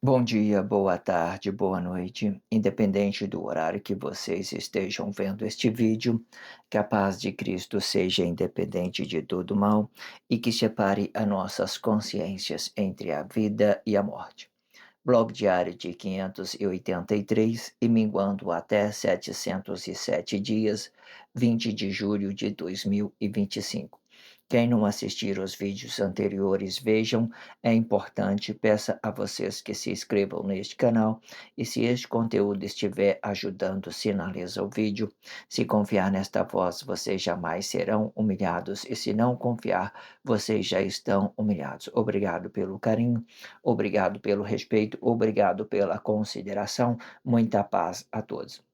Bom dia, boa tarde, boa noite, independente do horário que vocês estejam vendo este vídeo, que a paz de Cristo seja independente de todo mal e que separe as nossas consciências entre a vida e a morte. Blog diário de 583 e minguando até 707 dias, 20 de julho de 2025. Quem não assistir os vídeos anteriores, vejam, é importante, peça a vocês que se inscrevam neste canal e se este conteúdo estiver ajudando, sinaliza o vídeo. Se confiar nesta voz, vocês jamais serão humilhados e se não confiar, vocês já estão humilhados. Obrigado pelo carinho. Obrigado pelo respeito, obrigado pela consideração. Muita paz a todos.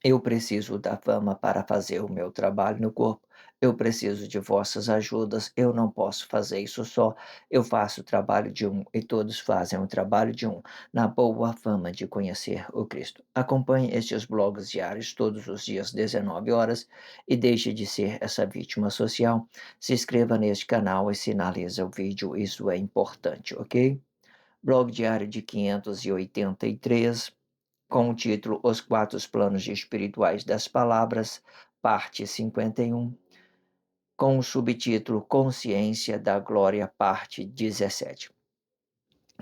Eu preciso da fama para fazer o meu trabalho no corpo. Eu preciso de vossas ajudas. Eu não posso fazer isso só. Eu faço o trabalho de um e todos fazem o trabalho de um, na boa fama de conhecer o Cristo. Acompanhe estes blogs diários todos os dias, 19 horas, e deixe de ser essa vítima social. Se inscreva neste canal e sinalize o vídeo, isso é importante, ok? Blog diário de 583, com o título Os Quatro Planos Espirituais das Palavras, parte 51, com o subtítulo Consciência da Glória, parte 17.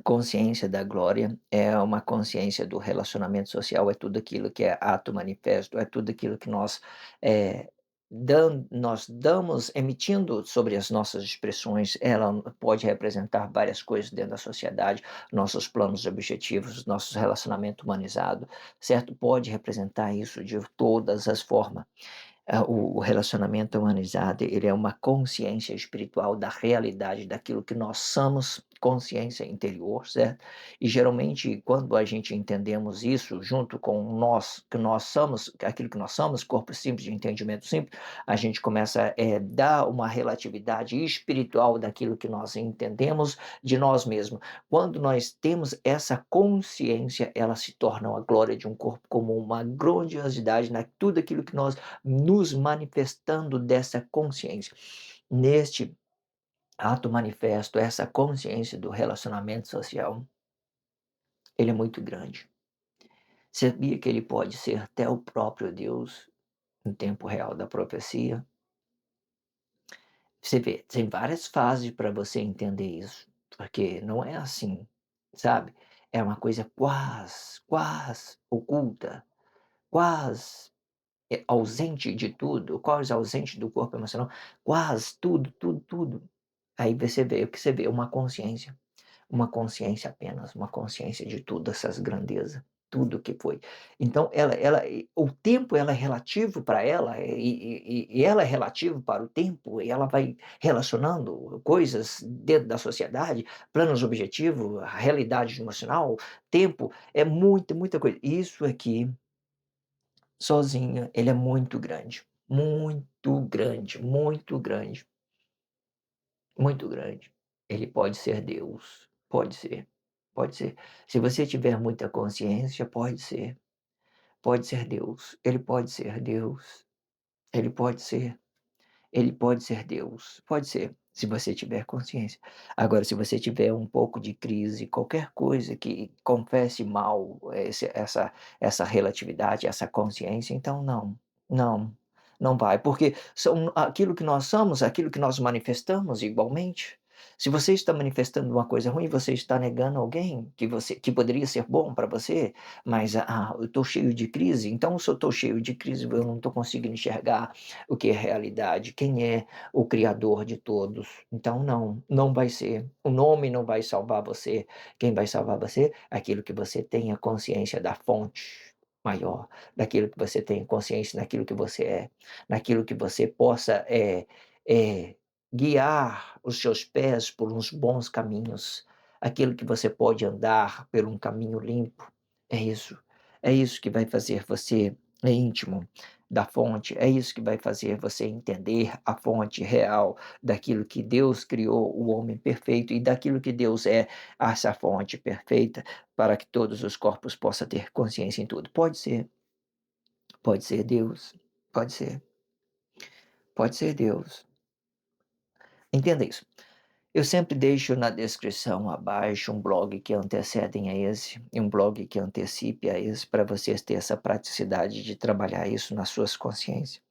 Consciência da glória é uma consciência do relacionamento social, é tudo aquilo que é ato manifesto, é tudo aquilo que nós, eh, nós damos emitindo sobre as nossas expressões. Ela pode representar várias coisas dentro da sociedade, nossos planos e objetivos, nossos relacionamento humanizado, certo? Pode representar isso de todas as formas. O relacionamento humanizado, ele é uma consciência espiritual da realidade daquilo que nós somos, consciência interior, certo? E geralmente quando a gente entendemos isso junto com nós, que nós somos, aquilo que nós somos, corpo simples de entendimento simples, a gente começa a dar uma relatividade espiritual daquilo que nós entendemos de nós mesmos. Quando nós temos essa consciência, ela se torna a glória de um corpo como uma grandiosidade na tudo aquilo que nós nos manifestando dessa consciência. Neste ato manifesto, essa consciência do relacionamento social, ele é muito grande. Sabia que ele pode ser até o próprio Deus em tempo real da profecia? Você vê, tem várias fases para você entender isso, porque não é assim, sabe? É uma coisa quase oculta, quase ausente de tudo, quase ausente do corpo emocional, quase tudo, tudo, tudo. Aí você vê o que você vê, uma consciência apenas, uma consciência de tudo essas grandezas, tudo que foi. Então o tempo ela é relativo para ela, e ela é relativo para o tempo, e ela vai relacionando coisas dentro da sociedade, planos objetivos, a realidade emocional, tempo, é muita, muita coisa. Isso aqui sozinho, ele é muito grande, muito grande, muito grande, muito grande. Ele pode ser Deus, pode ser, pode ser. Se você tiver muita consciência, pode ser Deus, ele pode ser Deus, ele pode ser, ele pode ser Deus, pode ser, se você tiver consciência. Agora, se você tiver um pouco de crise, qualquer coisa que confesse mal essa relatividade, essa consciência, então não, não, não vai, porque são aquilo que nós somos, aquilo que nós manifestamos igualmente. Se você está manifestando uma coisa ruim, você está negando alguém que poderia ser bom para você, mas eu estou cheio de crise, então se eu estou cheio de crise, eu não estou conseguindo enxergar o que é realidade, quem é o criador de todos. Então não, não vai ser. O nome não vai salvar você. Quem vai salvar você é aquilo que você tenha consciência da fonte maior, daquilo que você tenha consciência, daquilo que você é, naquilo que você possa é, guiar os seus pés por uns bons caminhos, aquilo que você pode andar por um caminho limpo. É isso. É isso que vai fazer você íntimo da fonte, é isso que vai fazer você entender a fonte real daquilo que Deus criou o homem perfeito e daquilo que Deus é, essa fonte perfeita, para que todos os corpos possam ter consciência em tudo. Pode ser Deus, pode ser, pode ser Deus. Entenda isso. Eu sempre deixo na descrição abaixo um blog que antecedem a esse e um blog que antecipe a esse, para vocês ter essa praticidade de trabalhar isso nas suas consciências.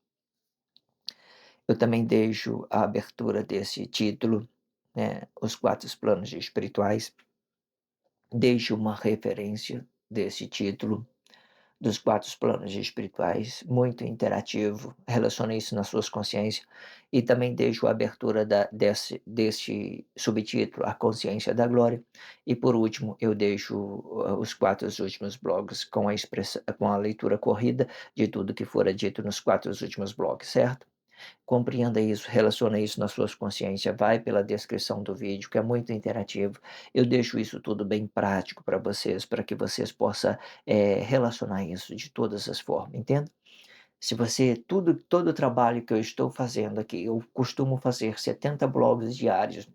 Eu também deixo a abertura desse título, né, Os Quatro Planos Espirituais, deixo uma referência desse título, dos quatro planos espirituais, muito interativo, relaciona isso nas suas consciências, e também deixo a abertura desse subtítulo, A Consciência da Glória, e por último eu deixo os quatro últimos blogs com a leitura corrida de tudo que fora dito nos quatro últimos blogs, certo? Compreenda isso, relaciona isso nas suas consciências, vai pela descrição do vídeo, que é muito interativo. Eu deixo isso tudo bem prático para que vocês possam relacionar isso de todas as formas, entende? Se você, todo o trabalho que eu estou fazendo aqui, eu costumo fazer 70 blogs diários,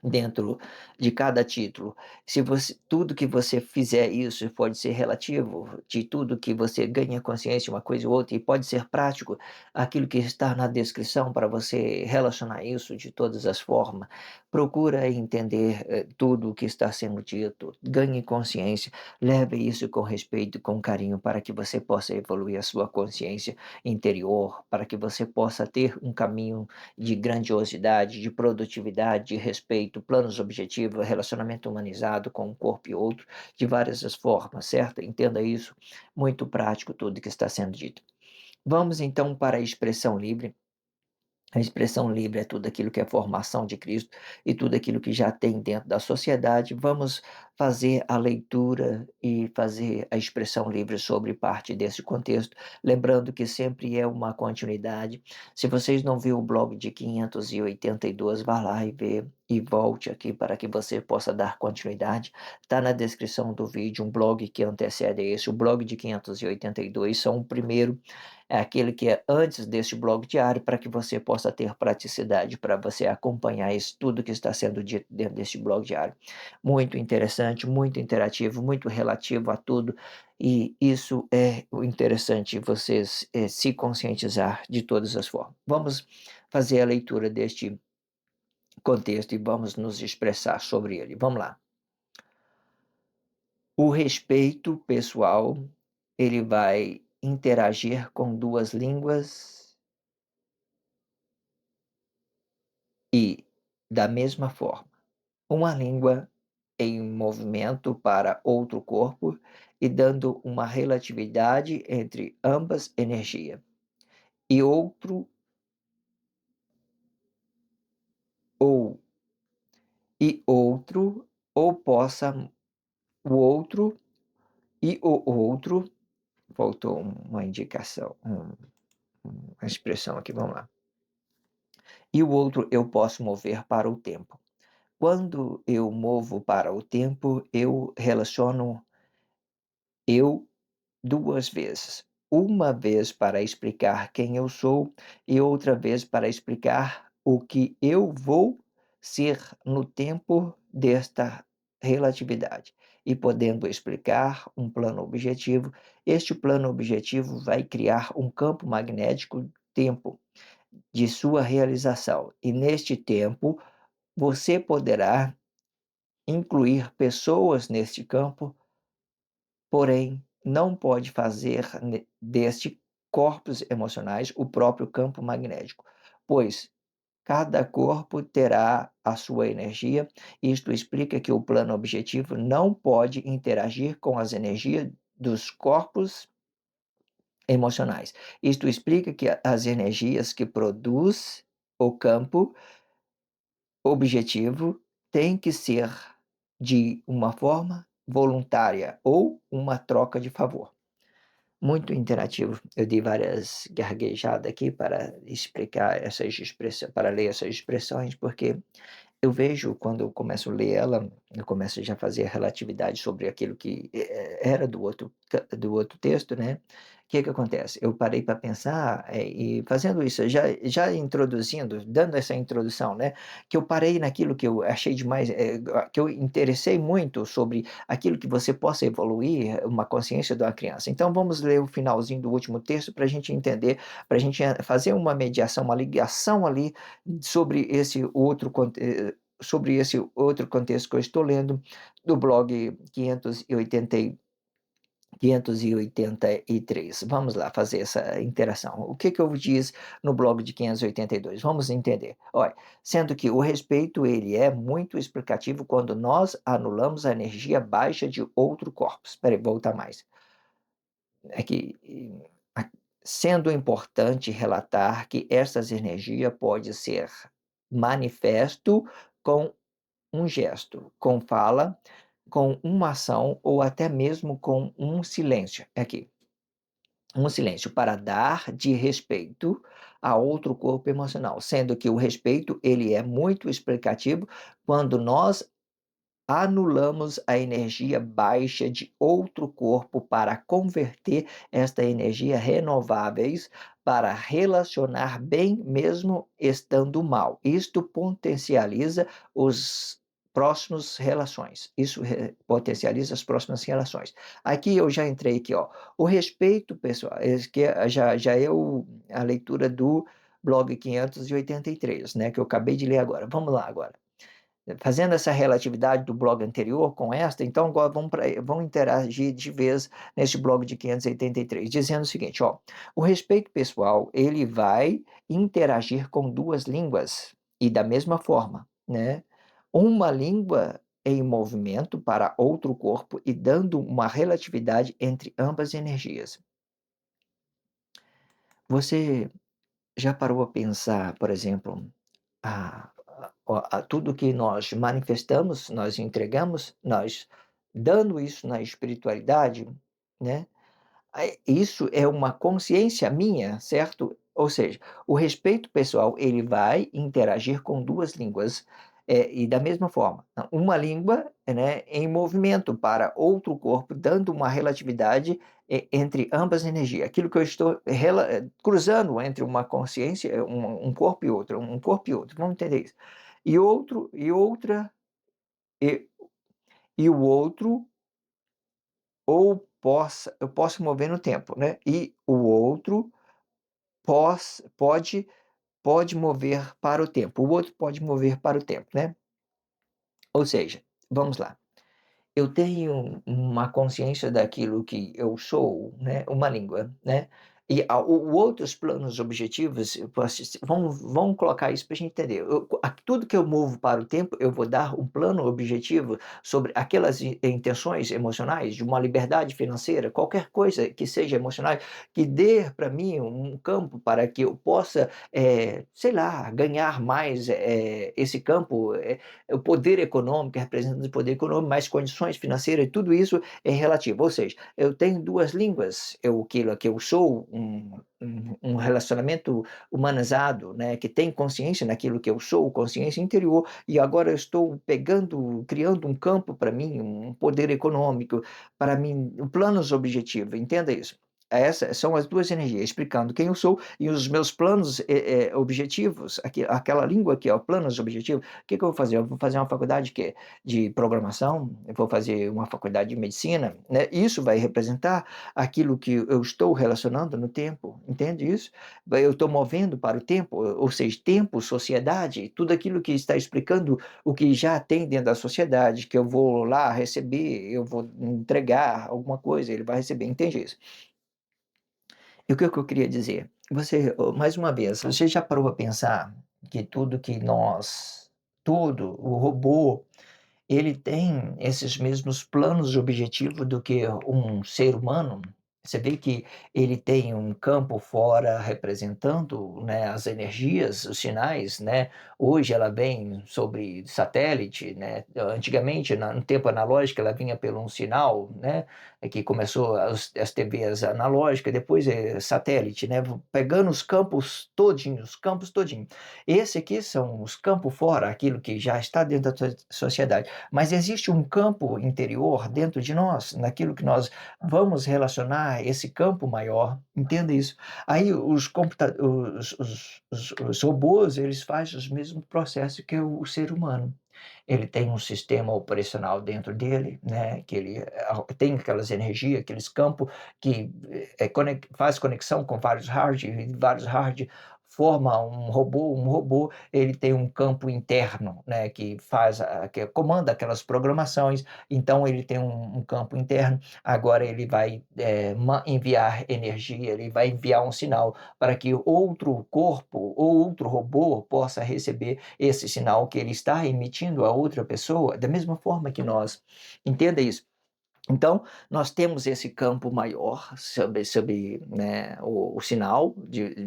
dentro de cada título. Se você tudo que você fizer isso pode ser relativo, de tudo que você ganha consciência uma coisa ou outra, e pode ser prático, aquilo que está na descrição para você relacionar isso de todas as formas. Procura entender, tudo o que está sendo dito, ganhe consciência, leve isso com respeito, com carinho, para que você possa evoluir a sua consciência interior, para que você possa ter um caminho de grandiosidade, de produtividade, de respeito, planos objetivos, relacionamento humanizado com um corpo e outro, de várias as formas, certo? Entenda isso, muito prático tudo que está sendo dito. Vamos então para a expressão livre. A expressão livre é tudo aquilo que é formação de Cristo e tudo aquilo que já tem dentro da sociedade. Vamos fazer a leitura e fazer a expressão livre sobre parte desse contexto, lembrando que sempre é uma continuidade. Se vocês não viram o blog de 582, vá lá e vê e volte aqui para que você possa dar continuidade. Está na descrição do vídeo um blog que antecede esse. O blog de 582 são o primeiro, é aquele que é antes desse blog diário, para que você possa ter praticidade para você acompanhar isso, tudo que está sendo dito dentro desse blog diário. Muito interessante, muito interativo, muito relativo a tudo, e isso é o interessante, vocês se conscientizar de todas as formas. Vamos fazer a leitura deste contexto e vamos nos expressar sobre ele. Vamos lá. O respeito pessoal, ele vai interagir com duas línguas e, da mesma forma, uma língua em movimento para outro corpo e dando uma relatividade entre ambas energia, e outro ou outro, ou possa o outro e o outro, faltou uma indicação, uma expressão aqui, vamos lá. E o outro eu posso mover para o tempo. Quando eu movo para o tempo, eu relaciono eu duas vezes. Uma vez para explicar quem eu sou e outra vez para explicar o que eu vou ser no tempo desta relatividade. E podendo explicar um plano objetivo, este plano objetivo vai criar um campo magnético tempo de sua realização. E neste tempo, você poderá incluir pessoas neste campo, porém não pode fazer deste corpos emocionais o próprio campo magnético, pois cada corpo terá a sua energia. Isto explica que o plano objetivo não pode interagir com as energias dos corpos emocionais. Isto explica que as energias que produz o campo objetivo têm que ser de uma forma voluntária ou uma troca de favor. Muito interativo. Eu dei várias garguejadas aqui para explicar essas expressões, para ler essas expressões, porque eu vejo quando eu começo a ler ela, eu começo já a fazer a relatividade sobre aquilo que era do outro texto, né. O que que acontece? Eu parei para pensar, e fazendo isso, já introduzindo, dando essa introdução, né, que eu parei naquilo que eu achei demais, que eu interessei muito sobre aquilo que você possa evoluir uma consciência de uma criança. Então vamos ler o finalzinho do último texto para a gente entender, para a gente fazer uma mediação, uma ligação ali sobre esse outro contexto que eu estou lendo, do blog 583. Vamos lá fazer essa interação. O que que eu diz no blog de 582? Vamos entender. Olha, sendo que o respeito ele é muito explicativo quando nós anulamos a energia baixa de outro corpo. Espera aí, vou voltar mais. É que, a sendo importante relatar que essas energia pode ser manifesto com um gesto, com fala, com uma ação ou até mesmo com um silêncio. Aqui, um silêncio para dar de respeito a outro corpo emocional, sendo que o respeito ele é muito explicativo quando nós anulamos a energia baixa de outro corpo para converter esta energia renováveis para relacionar bem mesmo estando mal. Isto potencializa os próximos relações. Isso potencializa as próximas relações. Aqui eu já entrei aqui, ó. O respeito pessoal, esse que já é a leitura do blog 583, né, que eu acabei de ler agora. Vamos lá agora. Fazendo essa relatividade do blog anterior com esta, então agora vamos interagir de vez nesse blog de 583, dizendo o seguinte, ó, o respeito pessoal, ele vai interagir com duas línguas, e da mesma forma, né? Uma língua em movimento para outro corpo e dando uma relatividade entre ambas energias. Você já parou a pensar, por exemplo, a tudo que nós manifestamos, nós entregamos, nós dando isso na espiritualidade, né, isso é uma consciência minha, certo? Ou seja, o respeito pessoal, ele vai interagir com 2 línguas, e da mesma forma, uma língua, né, em movimento para outro corpo, dando uma relatividade entre ambas energias. Aquilo que eu estou cruzando entre uma consciência, um corpo e outro, um corpo e outro, vamos entender isso. E outro e outra, e o outro eu posso mover no tempo, né, e o outro pode mover para o tempo, o outro pode mover para o tempo, né. Ou seja, vamos lá, eu tenho uma consciência daquilo que eu sou, né, uma língua, né, e o outros planos objetivos, eu posso vamos colocar isso para a gente entender. Tudo que eu movo para o tempo, eu vou dar um plano objetivo sobre aquelas intenções emocionais de uma liberdade financeira, qualquer coisa que seja emocional, que dê para mim um campo para que eu possa, sei lá, ganhar mais, esse campo, o poder econômico, representante do poder econômico, mais condições financeiras, tudo isso é relativo. Ou seja, eu tenho 2 línguas, aquilo que eu sou um relacionamento humanizado, né, que tem consciência naquilo que eu sou, consciência interior, e agora eu estou criando um campo para mim, um poder econômico, para mim, planos objetivos, entenda isso. Essas são as 2 energias, explicando quem eu sou e os meus planos, objetivos, aquela língua que é o planos objetivos. O que que eu vou fazer? Eu vou fazer uma faculdade que é de programação, eu vou fazer uma faculdade de medicina, né, isso vai representar aquilo que eu estou relacionando no tempo, entende isso? Eu estou movendo para o tempo, ou seja, tempo, sociedade, tudo aquilo que está explicando o que já tem dentro da sociedade, que eu vou lá receber, eu vou entregar alguma coisa, ele vai receber, entende isso? E o que que eu queria dizer? Mais uma vez, você já parou para pensar que o robô, ele tem esses mesmos planos de objetivo do que um ser humano? Você vê que ele tem um campo fora representando, né, as energias, os sinais, né. Hoje ela vem sobre satélite, né. Antigamente, no tempo analógico, ela vinha pelo um sinal, né, que começou as TVs analógicas, depois satélite, né, pegando os campos todinho. Esse aqui são os campos fora, aquilo que já está dentro da sociedade. Mas existe um campo interior dentro de nós, naquilo que nós vamos relacionar esse campo maior, entenda isso. Aí os robôs, eles fazem os mesmos processos que o ser humano. Ele tem um sistema operacional dentro dele, né, que ele tem aquelas energias, aqueles campos que faz conexão com vários hard, e vários hard forma um robô ele tem um campo interno, né, que que comanda aquelas programações, então ele tem um campo interno, agora ele vai enviar energia, ele vai enviar um sinal para que outro corpo ou outro robô possa receber esse sinal que ele está emitindo a outra pessoa, da mesma forma que nós. Entenda isso. Então, nós temos esse campo maior sobre, né, o sinal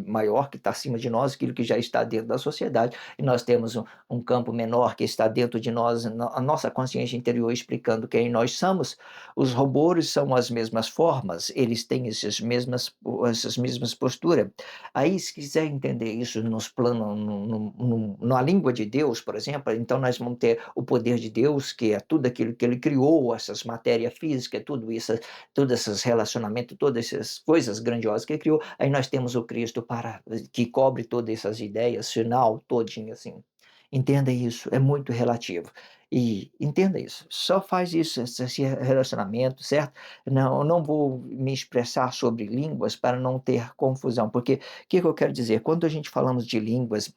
maior que está acima de nós, aquilo que já está dentro da sociedade, e nós temos um campo menor que está dentro de nós, a nossa consciência interior explicando quem nós somos. Os robôs são as mesmas formas, eles têm essas mesmas posturas. Aí, se quiser entender isso nos planos, na língua de Deus, por exemplo, então nós vamos ter o poder de Deus, que é tudo aquilo que ele criou, essas matérias físicas, tudo isso, todos esses relacionamentos, todas essas coisas grandiosas que ele criou. Aí nós temos o Cristo que cobre todas essas ideias, final todinho assim. Entenda isso, é muito relativo. E entenda isso, só faz isso, esse relacionamento, certo? Não vou me expressar sobre línguas para não ter confusão, porque o que eu quero dizer? Quando a gente falamos de línguas,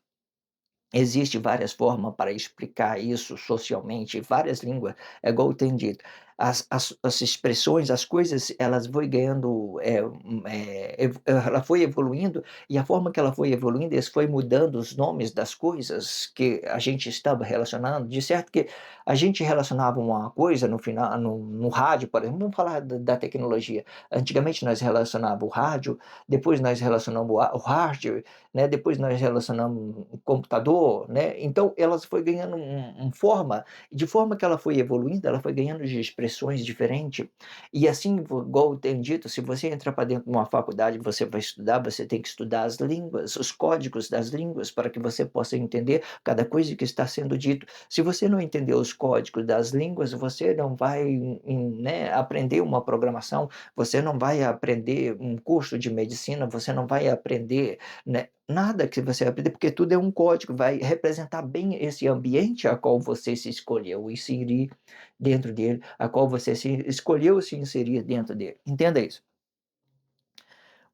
existe várias formas para explicar isso socialmente, várias línguas, é igual eu tenho dito, as expressões, as coisas, elas vão ganhando, ela foi evoluindo, e a forma que ela foi evoluindo, eles foi mudando os nomes das coisas que a gente estava relacionando, de certo que a gente relacionava uma coisa no final no rádio, por exemplo, vamos falar da tecnologia, antigamente nós relacionava o rádio, depois nós relacionamos o hardware, né, depois nós relacionamos o computador, né, então elas foi ganhando forma, de forma que ela foi evoluindo, ela foi ganhando de expressões diferentes, e assim, igual eu tenho dito, se você entrar para dentro de uma faculdade, você vai estudar, você tem que estudar as línguas, os códigos das línguas, para que você possa entender cada coisa que está sendo dito. Se você não entender os códigos das línguas, você não vai, né, aprender uma programação, você não vai aprender um curso de medicina, você não vai aprender, né, nada que você vai aprender, porque tudo é um código, vai representar bem esse ambiente a qual você se escolheu inserir dentro dele, a qual você se escolheu se inserir dentro dele. Entenda isso.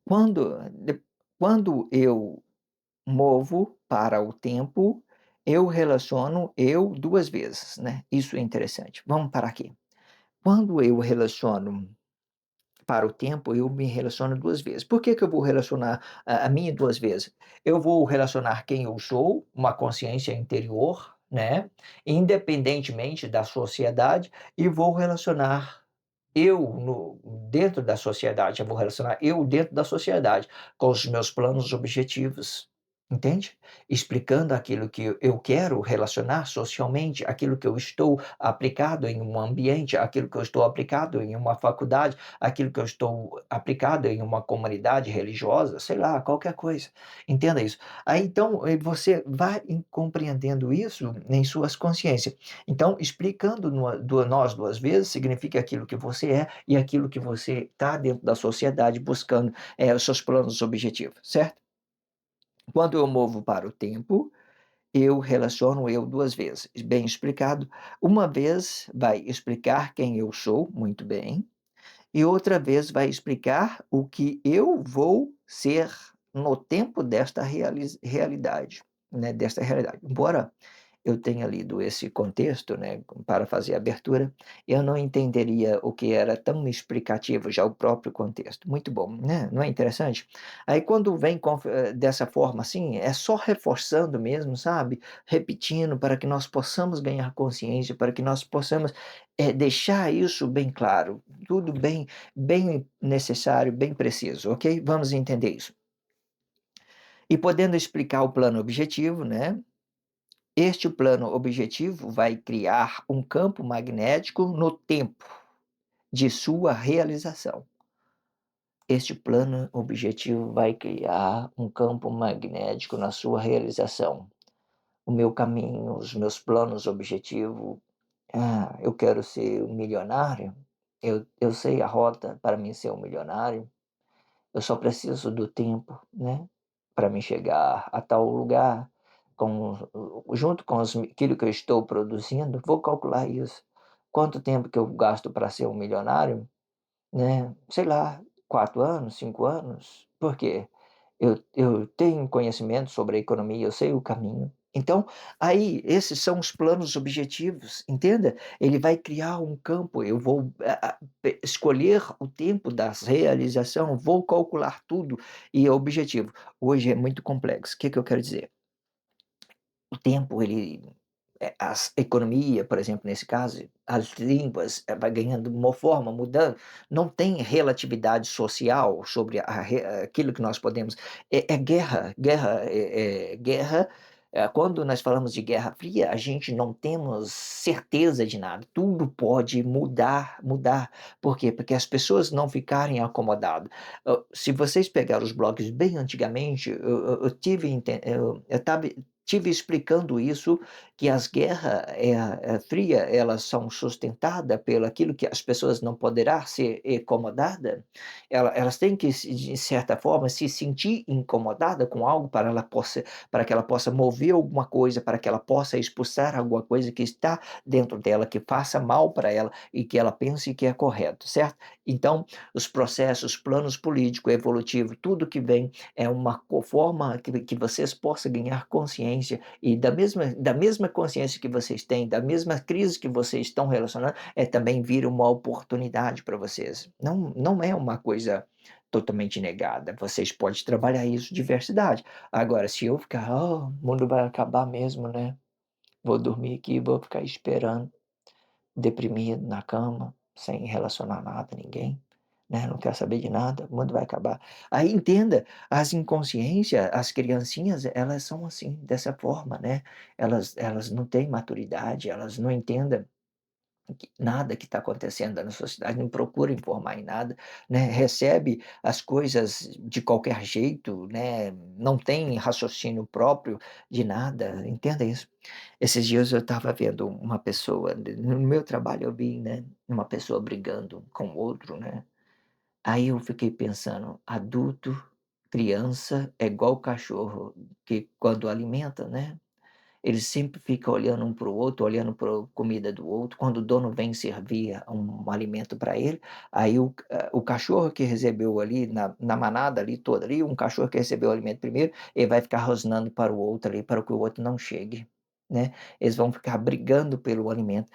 Quando de quando eu movo para o tempo, eu relaciono eu 2 vezes, né, isso é interessante. Vamos parar aqui. Quando eu relaciono para o tempo, eu me relaciono 2 vezes. Por que que eu vou relacionar a mim 2 vezes? Eu vou relacionar quem eu sou, uma consciência interior, né, independentemente da sociedade, e vou relacionar eu dentro da sociedade, eu vou relacionar eu dentro da sociedade, com os meus planos objetivos, entende? Explicando aquilo que eu quero relacionar socialmente, aquilo que eu estou aplicado em um ambiente, aquilo que eu estou aplicado em uma faculdade, aquilo que eu estou aplicado em uma comunidade religiosa, sei lá, qualquer coisa. Entenda isso. Aí então, você vai compreendendo isso em suas consciências. Então, explicando nós 2 vezes, significa aquilo que você é e aquilo que você está dentro da sociedade buscando, os seus planos objetivos, certo? Quando eu movo para o tempo, eu relaciono eu 2 vezes, bem explicado. Uma vez vai explicar quem eu sou, muito bem, e outra vez vai explicar o que eu vou ser no tempo desta realidade, né, desta realidade. Embora eu tenha lido esse contexto, né, para fazer a abertura, eu não entenderia o que era tão explicativo já o próprio contexto. Muito bom, né, não é interessante? Aí quando vem dessa forma assim, é só reforçando mesmo, sabe, repetindo para que nós possamos ganhar consciência, para que nós possamos, deixar isso bem claro. tudo bem necessário, bem preciso, ok? Vamos entender isso. E podendo explicar o plano objetivo, né, este plano objetivo vai criar um campo magnético no tempo de sua realização. Este plano objetivo vai criar um campo magnético na sua realização. O meu caminho, os meus planos objetivo, eu quero ser um milionário, eu sei a rota para mim ser um milionário, eu só preciso do tempo, né, para me chegar a tal lugar, com junto com aquilo que eu estou produzindo, vou calcular isso. Quanto tempo que eu gasto para ser um milionário, né, sei lá, 4 anos, 5 anos, por quê? Eu tenho conhecimento sobre a economia, eu sei o caminho. Então, aí, esses são os planos objetivos, entenda? Ele vai criar um campo, eu vou escolher o tempo da realização, vou calcular tudo e é objetivo. Hoje é muito complexo. O que que eu quero dizer? O tempo, ele as economia, por exemplo, nesse caso, as línguas, vai ganhando uma forma, mudando, não tem relatividade social sobre aquilo que nós podemos é guerra, quando nós falamos de guerra fria, a gente não temos certeza de nada, tudo pode mudar. Por quê? Porque as pessoas não ficarem acomodadas. Se vocês pegarem os blogs bem antigamente, eu tive explicando isso, que as guerras fria, elas são sustentadas pelo aquilo que as pessoas não poderá ser incomodada, elas têm que de certa forma se sentir incomodada com algo para que ela possa mover alguma coisa, para que ela possa expulsar alguma coisa que está dentro dela, que faça mal para ela e que ela pense que é correto, certo? Então, os processos, planos político, evolutivo, tudo que vem é uma forma que vocês possam ganhar consciência e da mesma consciência que vocês têm, da mesma crise que vocês estão relacionando, também vira uma oportunidade para vocês. Não é uma coisa totalmente negada. Vocês podem trabalhar isso, diversidade. Agora, se eu ficar, o mundo vai acabar mesmo, né? Vou dormir aqui, vou ficar esperando, deprimido na cama, sem relacionar nada a ninguém, né, não quero saber de nada, o mundo vai acabar. Aí entenda, as inconsciências, as criancinhas, elas são assim, dessa forma, né, elas não têm maturidade, elas não entendem nada que está acontecendo na sociedade, não procura informar em nada, né, recebe as coisas de qualquer jeito, né, não tem raciocínio próprio de nada, entenda isso. Esses dias eu estava vendo uma pessoa, no meu trabalho eu vi, né, uma pessoa brigando com outro, né, aí eu fiquei pensando, adulto, criança é igual cachorro, que quando alimenta, né, ele sempre fica olhando um para o outro, olhando para a comida do outro. Quando o dono vem servir um alimento para ele, aí o cachorro que recebeu ali na manada ali toda ali, um cachorro que recebeu o alimento primeiro, ele vai ficar rosnando para o outro ali, para que o outro não chegue, né. Eles vão ficar brigando pelo alimento.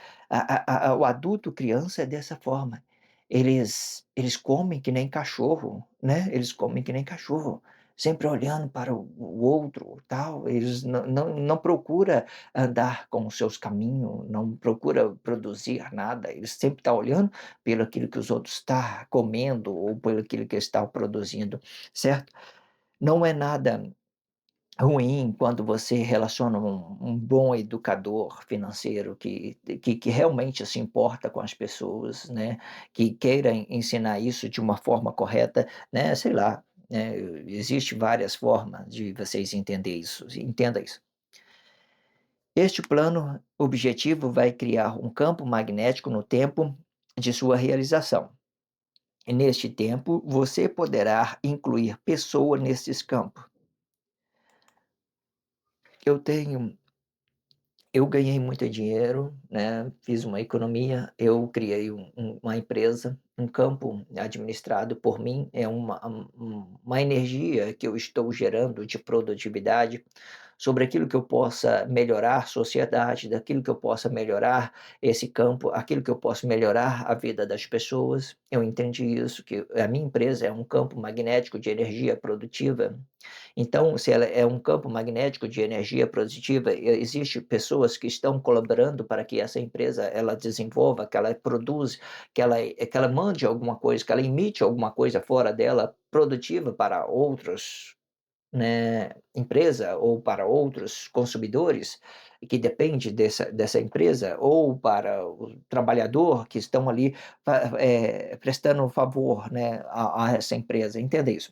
O adulto, criança é dessa forma. Eles comem que nem cachorro, né, eles comem que nem cachorro, sempre olhando para o outro, tal, eles não procura andar com os seus caminhos, não procura produzir nada, eles sempre está olhando pelo aquilo que os outros está comendo ou pelo aquilo que estão produzindo, certo? Não é nada ruim quando você relaciona um bom educador financeiro que realmente se importa com as pessoas, né, que queira ensinar isso de uma forma correta, né, sei lá, né, existe várias formas de vocês entender isso, entenda isso. Este plano objetivo vai criar um campo magnético no tempo de sua realização. E neste tempo, você poderá incluir pessoa nesses campos. Eu tenho Eu ganhei muito dinheiro, né, fiz uma economia, eu criei uma empresa, um campo administrado por mim, é uma energia que eu estou gerando de produtividade, sobre aquilo que eu possa melhorar a sociedade, daquilo que eu possa melhorar esse campo, aquilo que eu posso melhorar a vida das pessoas. Eu entendi isso, que a minha empresa é um campo magnético de energia produtiva. Então, se ela é um campo magnético de energia positiva, existe pessoas que estão colaborando para que essa empresa ela desenvolva, que ela produza, que ela mande alguma coisa, que ela emite alguma coisa fora dela produtiva para outros, né, empresa ou para outros consumidores que depende dessa empresa ou para o trabalhador que estão ali prestando um favor, né, a essa empresa, entenda isso.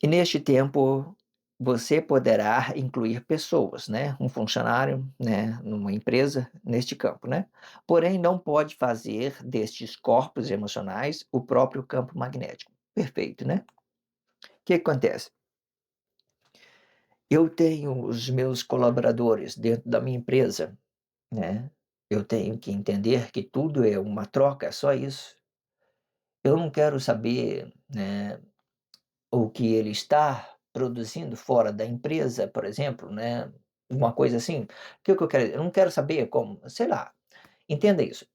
E neste tempo, você poderá incluir pessoas, né, um funcionário, né, numa empresa, neste campo, né. Porém, não pode fazer destes corpos emocionais o próprio campo magnético. Perfeito, né. O que acontece? Eu tenho os meus colaboradores dentro da minha empresa, né, eu tenho que entender que tudo é uma troca, é só isso. Eu não quero saber, né, o que ele está produzindo fora da empresa, por exemplo, né, uma coisa assim. O que eu quero, eu não quero saber como, sei lá, entenda isso.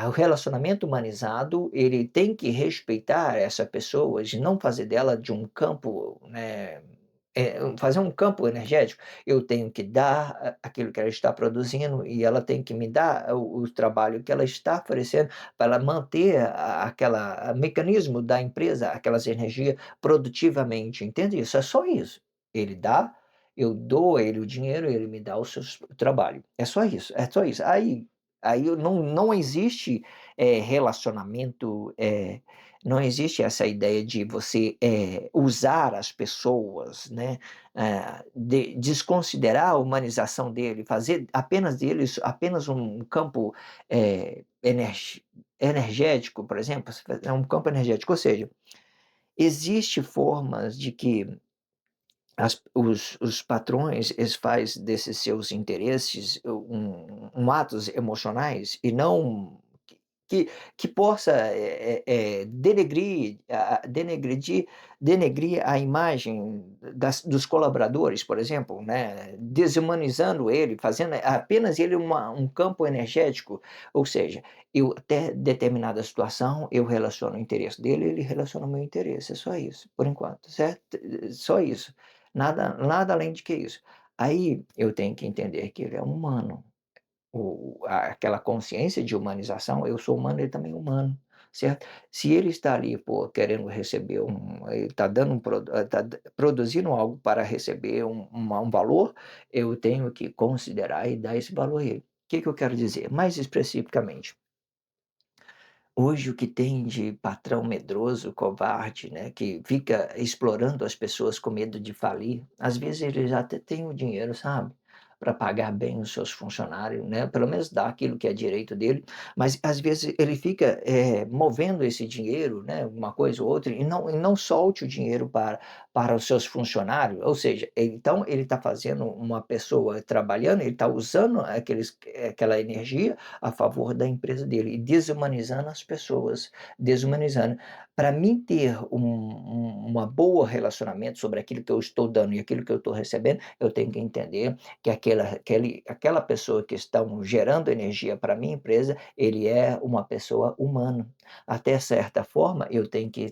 O relacionamento humanizado, ele tem que respeitar essa pessoa e não fazer dela de um campo, né, fazer um campo energético. Eu tenho que dar aquilo que ela está produzindo e ela tem que me dar o trabalho que ela está oferecendo para ela manter aquela mecanismo da empresa, aquelas energias produtivamente, entende isso? É só isso. Ele dá, eu dou a ele o dinheiro, ele me dá o trabalho. É só isso, é só isso. Aí não existe, relacionamento, não existe essa ideia de você, usar as pessoas, né, desconsiderar a humanização dele, fazer apenas deles apenas um campo, energético, por exemplo, é um campo energético, ou seja, existe formas de que os patrões, eles faz desses seus interesses um atos emocionais e não que que possa, denegrir a imagem dos colaboradores, por exemplo, né, desumanizando ele, fazendo apenas ele um campo energético, ou seja, eu até determinada situação, eu relaciono o interesse dele, ele relaciona o meu interesse, é só isso, por enquanto, certo? Só isso, nada além de que isso. Aí eu tenho que entender que ele é humano. Aquela consciência de humanização, eu sou humano, ele também é humano, certo? Se ele está ali, pô, querendo receber ele está dando produzindo algo para receber um valor, eu tenho que considerar e dar esse valor a ele. O que que eu quero dizer? Mais especificamente, hoje o que tem de patrão medroso, covarde, né, que fica explorando as pessoas com medo de falir, às vezes ele já até tem o dinheiro, sabe, para pagar bem os seus funcionários, né, pelo menos dar aquilo que é direito dele, mas às vezes ele fica, movendo esse dinheiro, né, uma coisa ou outra, e não solte o dinheiro para os seus funcionários, ou seja, então ele está fazendo uma pessoa trabalhando, ele está usando aquela energia a favor da empresa dele e desumanizando as pessoas, desumanizando. Para mim ter uma boa relacionamento sobre aquilo que eu estou dando e aquilo que eu estou recebendo, eu tenho que entender que aquela pessoa que estão gerando energia para a minha empresa, ele é uma pessoa humana. Até certa forma, eu tenho que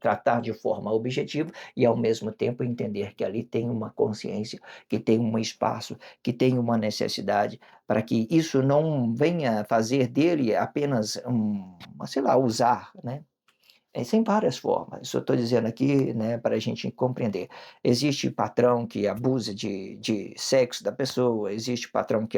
tratar de forma objetiva e ao mesmo tempo entender que ali tem uma consciência, que tem um espaço, que tem uma necessidade, para que isso não venha fazer dele apenas sei lá, usar, né. Tem várias formas, isso eu estou dizendo aqui, né, para a gente compreender. Existe patrão que abusa de sexo da pessoa, existe patrão que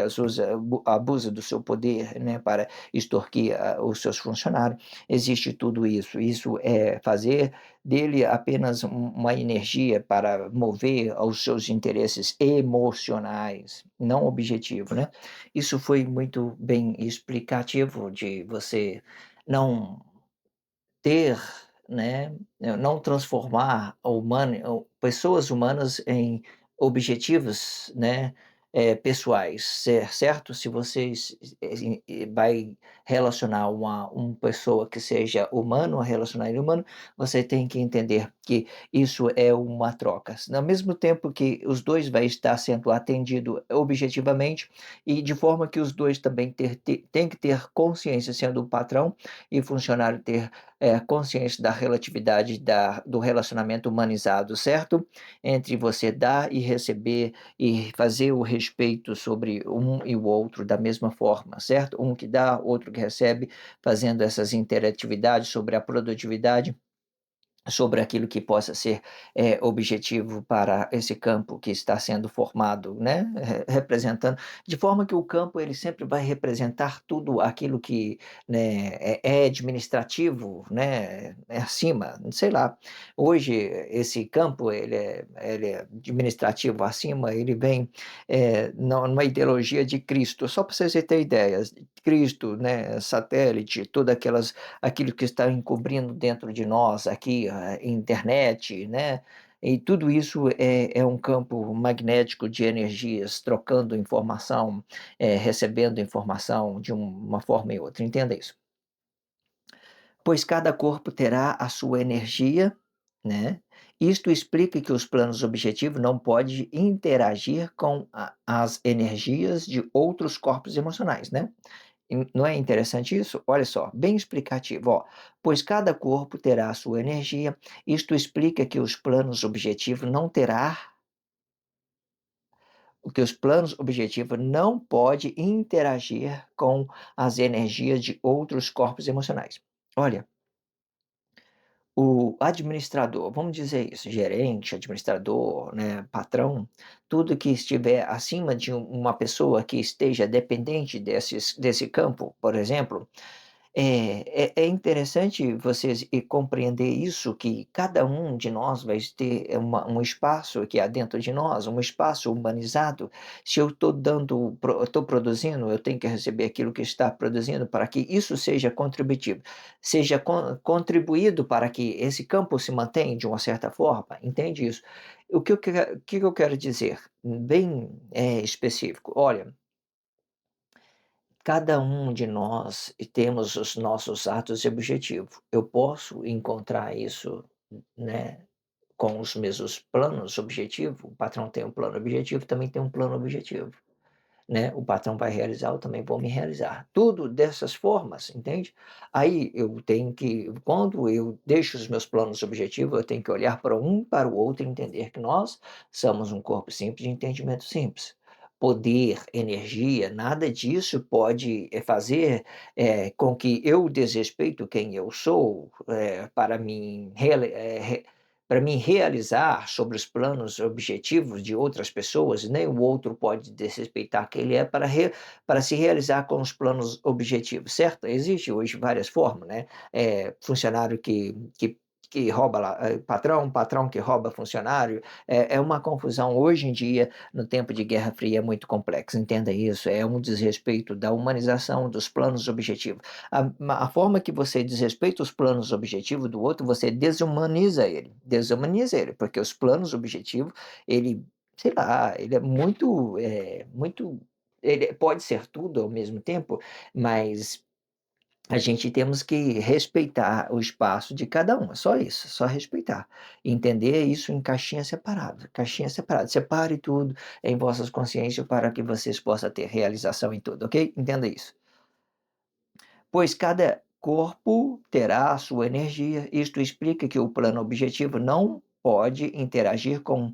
abusa do seu poder, né, para extorquir os seus funcionários, existe tudo isso. Isso é fazer dele apenas uma energia para mover aos seus interesses emocionais, não objetivo, né. Isso foi muito bem explicativo de você não ter, né, não transformar pessoas humanas em objetivos, né, pessoais, certo? Se vocês vai relacionar uma pessoa que seja humano a relacionar ele humano, você tem que entender que isso é uma troca. Ao mesmo tempo que os 2 vai estar sendo atendido objetivamente e de forma que os 2 também têm que ter consciência, sendo o patrão e o funcionário ter, consciência da relatividade do relacionamento humanizado, certo? Entre você dar e receber e fazer o respeito sobre um e o outro da mesma forma, certo? Um que dá, outro que recebe, fazendo essas interatividades sobre a produtividade, sobre aquilo que possa ser, objetivo para esse campo que está sendo formado, né, representando de forma que o campo ele sempre vai representar tudo aquilo que, né, é administrativo, né, é acima, sei lá. Hoje esse campo ele é administrativo acima, ele vem, numa ideologia de Cristo, só para você ter ideias, Cristo, né, satélite, todas aquilo que está encobrindo dentro de nós aqui, a internet, né, e tudo isso é um campo magnético de energias trocando informação, recebendo informação de uma forma e outra, entenda isso. Pois cada corpo terá a sua energia, né, isto explica que os planos objetivos não pode interagir com as energias de outros corpos emocionais, né. Não é interessante isso? Olha só, bem explicativo, ó. Pois cada corpo terá a sua energia, isto explica que os planos objetivos não terá, o que os planos objetivos não pode interagir com as energias de outros corpos emocionais. Olha, o administrador, vamos dizer isso, gerente, administrador, né, patrão, tudo que estiver acima de uma pessoa que esteja dependente desse campo, por exemplo, é interessante vocês compreender isso, que cada um de nós vai ter um espaço aqui dentro de nós, um espaço humanizado. Se eu estou produzindo, eu tenho que receber aquilo que está produzindo para que isso seja contributivo, seja contribuído para que esse campo se mantenha de uma certa forma, entende isso? O que eu quero dizer? Bem, específico. Olha, cada um de nós temos os nossos atos e objetivos. Eu posso encontrar isso, né, com os mesmos planos, objetivo. O patrão tem um plano objetivo, também tem um plano objetivo, né? O patrão vai realizar, eu também vou me realizar. Tudo dessas formas, entende? Aí eu tenho que, quando eu deixo os meus planos objetivos, eu tenho que olhar para um para o outro e entender que nós somos um corpo simples de entendimento simples. Poder, energia, nada disso pode fazer com que eu desrespeito quem eu sou para me realizar sobre os planos objetivos de outras pessoas, nem o outro pode desrespeitar quem ele é para se realizar com os planos objetivos, certo? Existe hoje várias formas, né? Funcionário que rouba lá, patrão que rouba funcionário, é uma confusão hoje em dia, no tempo de Guerra Fria, é muito complexo, entenda isso, é um desrespeito da humanização dos planos objetivos. A forma que você desrespeita os planos objetivos do outro, você desumaniza ele, porque os planos objetivos, ele, sei lá, ele é muito, ele pode ser tudo ao mesmo tempo, mas a gente temos que respeitar o espaço de cada um, é só isso, só respeitar. Entender isso em caixinha separada. Separe tudo em vossas consciências para que vocês possam ter realização em tudo, ok? Entenda isso. Pois cada corpo terá a sua energia. Isto explica que o plano objetivo não pode interagir com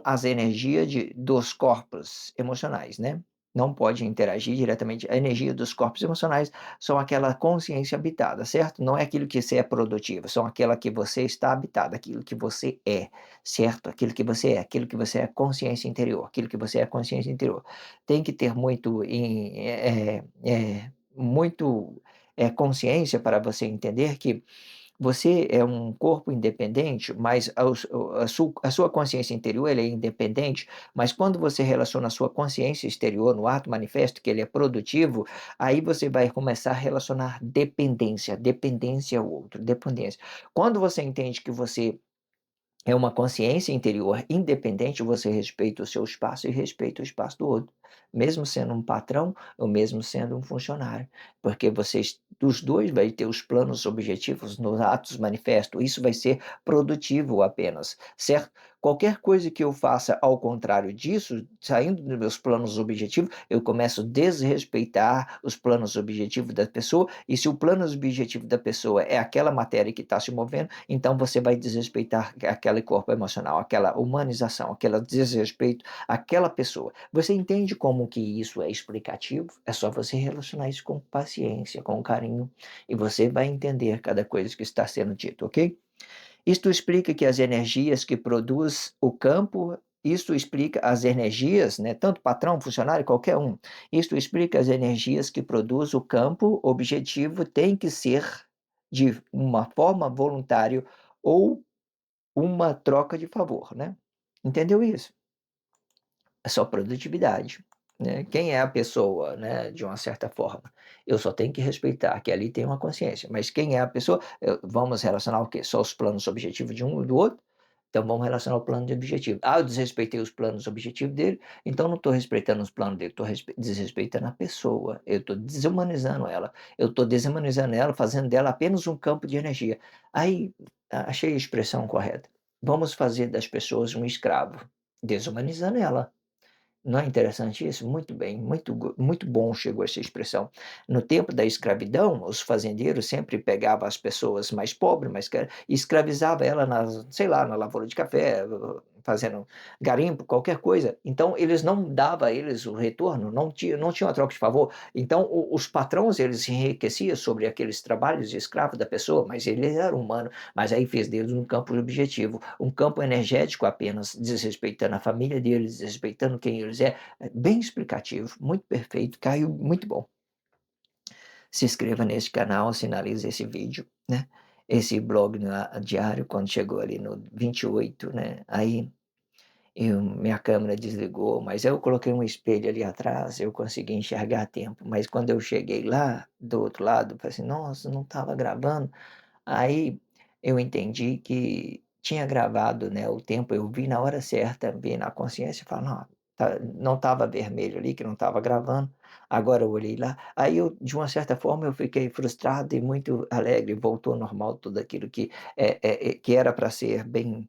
as energias dos corpos emocionais, né? Não pode interagir diretamente. A energia dos corpos emocionais são aquela consciência habitada, certo? Não é aquilo que você é produtivo, são aquela que você está habitado, aquilo que você é, certo? Aquilo que você é consciência interior, aquilo que você é consciência interior. Tem que ter muito consciência para você entender que você é um corpo independente, mas a sua consciência interior ele é independente, mas quando você relaciona a sua consciência exterior no ato manifesto, que ele é produtivo, aí você vai começar a relacionar dependência ao outro, dependência. Quando você entende que você É uma consciência interior independente, você respeita o seu espaço e respeita o espaço do outro, mesmo sendo um patrão ou mesmo sendo um funcionário, porque vocês os 2 vai ter os planos objetivos nos atos manifesto, isso vai ser produtivo apenas, certo? Qualquer coisa que eu faça ao contrário disso, saindo dos meus planos objetivos, eu começo a desrespeitar os planos objetivos da pessoa, e se o plano objetivo da pessoa é aquela matéria que está se movendo, então você vai desrespeitar aquele corpo emocional, aquela humanização, aquele desrespeito àquela pessoa. Você entende como que isso é explicativo? É só você relacionar isso com paciência, com carinho, e você vai entender cada coisa que está sendo dito, ok? Isto explica que as energias que produz o campo, isto explica as energias, né, tanto patrão, funcionário, qualquer um. Isto explica as energias que produz o campo objetivo tem que ser de uma forma voluntária ou uma troca de favor, né? Entendeu isso? É só produtividade, né? Quem é a pessoa, né, de uma certa forma? Eu só tenho que respeitar que ali tem uma consciência, mas quem é a pessoa? Vamos relacionar o quê? Só os planos objetivos de um e do outro? Então vamos relacionar o plano de objetivo. Ah, eu desrespeitei os planos objetivos dele, então não estou respeitando os planos dele, estou desrespeitando a pessoa, eu estou desumanizando ela, eu estou desumanizando ela, fazendo dela apenas um campo de energia. Aí, achei a expressão correta. Vamos fazer das pessoas um escravo, desumanizando ela. Não é interessante isso? Muito bem, muito bom chegou essa expressão. No tempo da escravidão, os fazendeiros sempre pegavam as pessoas mais pobres, e escravizava ela nas, sei lá, na lavoura de café, fazendo garimpo, qualquer coisa. Então eles não davam a eles o retorno, não tinha uma troca de favor. Então os patrões eles se enriqueciam sobre aqueles trabalhos de escravo da pessoa, mas ele era humano, mas aí fez deles um campo objetivo, um campo energético apenas, desrespeitando a família deles, desrespeitando quem eles é bem explicativo, muito perfeito, caiu muito bom. Se inscreva nesse canal, sinalize esse vídeo, né? Esse blog diário, quando chegou ali no 28, né? Aí minha câmera desligou, mas eu coloquei um espelho ali atrás, eu consegui enxergar a tempo. Mas quando eu cheguei lá, do outro lado, eu falei assim, nossa, não estava gravando. Aí eu entendi que tinha gravado, né, o tempo, eu vi na hora certa, vi na consciência e falei: "Não, não estava vermelho ali, que não estava gravando". Agora eu olhei lá, aí eu, de uma certa forma, eu fiquei frustrado e muito alegre, voltou ao normal tudo aquilo que era para ser do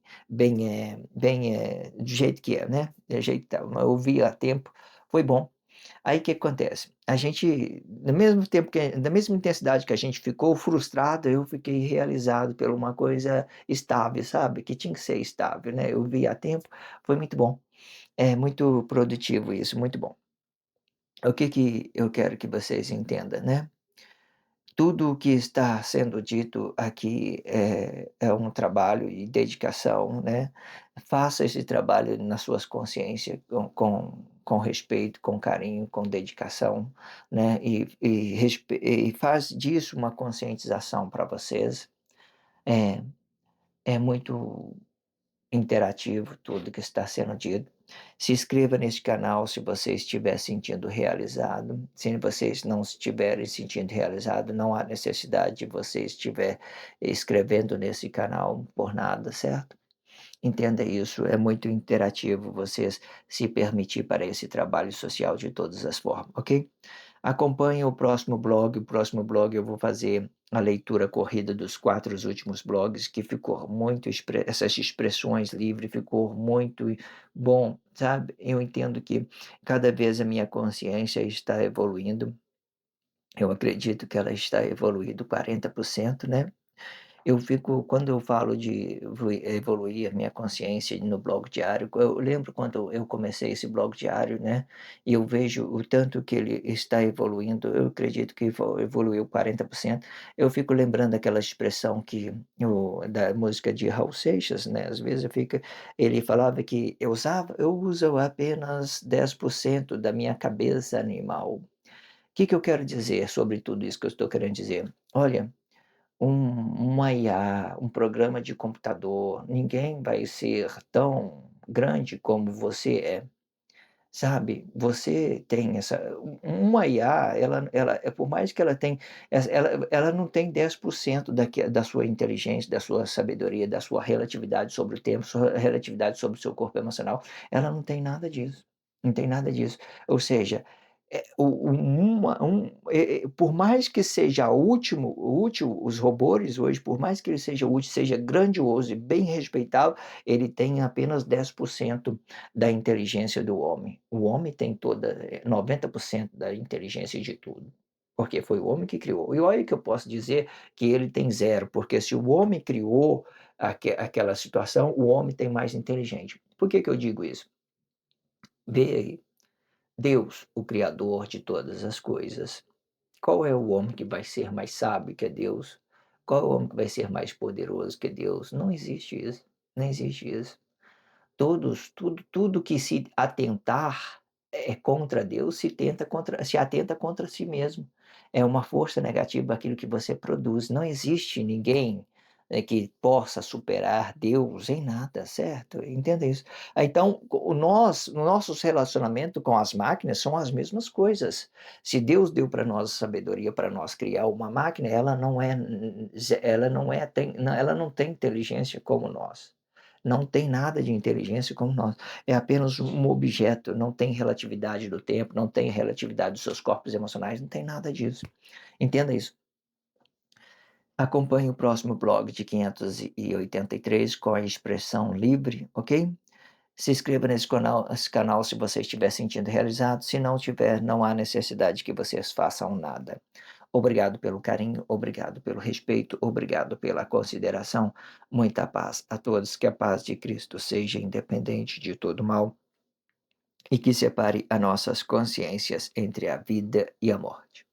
jeito que é, né, do jeito que estava. Eu vi a tempo, foi bom. Aí o que acontece? A gente, no mesmo tempo que na mesma intensidade que a gente ficou frustrado, eu fiquei realizado por uma coisa estável, sabe, que tinha que ser estável, né, eu vi a tempo, foi muito bom. É muito produtivo isso, muito bom. O que que eu quero que vocês entendam, né? Tudo o que está sendo dito aqui é um trabalho e dedicação, né. Faça esse trabalho nas suas consciências com respeito, com carinho, com dedicação, né, e faz disso uma conscientização para vocês. É é muito interativo tudo que está sendo dito. Se inscreva neste canal se você estiver sentindo realizado. Se vocês não estiverem sentindo realizado, não há necessidade de você estiver escrevendo nesse canal por nada, certo? Entenda isso, é muito interativo vocês se permitir para esse trabalho social de todas as formas, ok? Acompanhe o próximo blog eu vou fazer a leitura corrida dos 4 últimos blogs, que ficou muito essas expressões livres, ficou muito bom, sabe. Eu entendo que cada vez a minha consciência está evoluindo, eu acredito que ela está evoluindo 40%, né. Eu fico quando eu falo de evoluir a minha consciência no blog diário, eu lembro quando eu comecei esse blog diário, né, e eu vejo o tanto que ele está evoluindo, eu acredito que evoluiu 40%. Eu fico lembrando daquela expressão da música de Raul Seixas, né, às vezes ele falava que eu uso apenas 10% da minha cabeça animal. O que que eu quero dizer sobre tudo isso que eu estou querendo dizer? Olha, uma IA, um programa de computador, ninguém vai ser tão grande como você é, Sabe, você tem essa uma IA, ela por mais que ela tem ela não tem 10% da sua inteligência, da sua sabedoria, da sua relatividade sobre o tempo, sua relatividade sobre o seu corpo emocional, ela não tem nada disso, não tem nada disso. Ou seja, o uma um por mais que seja útil os robôs hoje, por mais que ele seja útil, seja grandioso e bem respeitado, ele tem apenas 10% da inteligência do homem. O homem tem 90% da inteligência de tudo, porque foi o homem que criou. E olha que eu posso dizer que ele tem zero, porque se o homem criou aquela situação, o homem tem mais inteligente. Por que que eu digo isso? Vê aí, Deus, o criador de todas as coisas, qual é o homem que vai ser mais sábio que Deus? Qual é o homem que vai ser mais poderoso que Deus? Não existe isso, não existe isso. Tudo que se atentar, contra Deus, se atenta contra si mesmo. É uma força negativa aquilo que você produz. Não existe ninguém, que possa superar Deus em nada, certo? Entenda isso. Então, o nossos relacionamento com as máquinas são as mesmas coisas. Se Deus deu para nós sabedoria para nós criar uma máquina, ela não tem inteligência como nós. Não tem nada de inteligência como nós. É apenas um objeto, não tem relatividade do tempo, não tem relatividade dos seus corpos emocionais, não tem nada disso. Entenda isso. Acompanhe o próximo blog de 583 com a expressão livre, ok? Se inscreva nesse canal se você estiver sentindo realizado. Se não tiver, não há necessidade que vocês façam nada. Obrigado pelo carinho, obrigado pelo respeito, obrigado pela consideração. Muita paz a todos, que a paz de Cristo seja independente de todo mal e que separe as nossas consciências entre a vida e a morte.